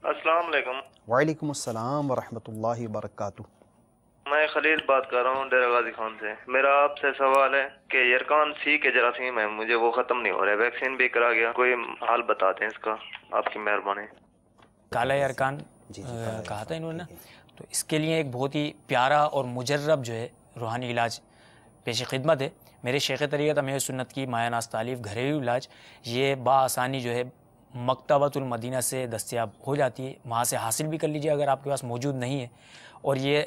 السلام علیکم۔ وعلیکم السلام ورحمۃ اللہ وبرکاتہ۔ میں خلیل بات کر رہا ہوں ڈیرہ غازی خان سے۔ میرا آپ سے سوال ہے کہ یرکان سی کے جراثیم ہے، مجھے وہ ختم نہیں ہو رہے، ویکسین بھی کرا گیا، کوئی حال بتا دیں اس کا، آپ کی مہربانی۔ کالا یرکان کہا تھا انہوں نے، تو اس کے لیے ایک بہت ہی پیارا اور مجرب جو ہے روحانی علاج پیش خدمت ہے۔ میرے شیخ طریقت امیر سنت کی مایہ ناز تالیف گھریلو علاج یہ بآسانی جو ہے مکتبۃ المدینہ سے دستیاب ہو جاتی ہے، وہاں سے حاصل بھی کر لیجیے اگر آپ کے پاس موجود نہیں ہے۔ اور یہ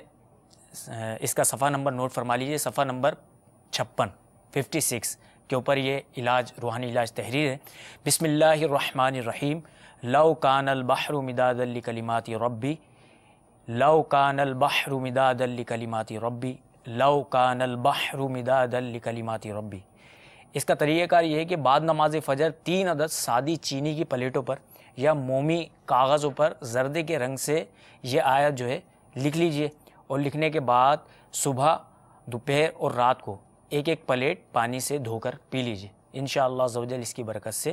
اس کا صفحہ نمبر نوٹ فرما لیجیے، صفحہ نمبر 56 کے اوپر یہ علاج روحانی علاج تحریر ہے۔ بسم اللہ الرحمن الرحیم۔ لو کان البحر مدادا لکلمات ربی، لو کان البحر مدادا لکلمات ربی، لو کان البحر مدادا لکلمات ربی۔ اس کا طریقہ کار یہ ہے کہ بعد نماز فجر 3 عدد سادی چینی کی پلیٹوں پر یا مومی کاغذوں پر زردے کے رنگ سے یہ آیت جو ہے لکھ لیجئے، اور لکھنے کے بعد صبح، دوپہر اور رات کو ایک ایک پلیٹ پانی سے دھو کر پی لیجئے۔ انشاءاللہ عزوجل اس کی برکت سے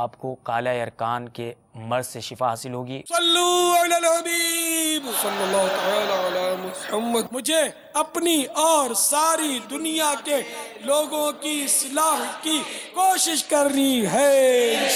آپ کو کالا یرکان کے مرض سے شفا حاصل ہوگی۔ صلو علی الحبیب صلی اللہ تعالی علی محمد۔ مجھے اپنی اور ساری دنیا کے لوگوں کی اصلاح کی کوشش کرنی ہے۔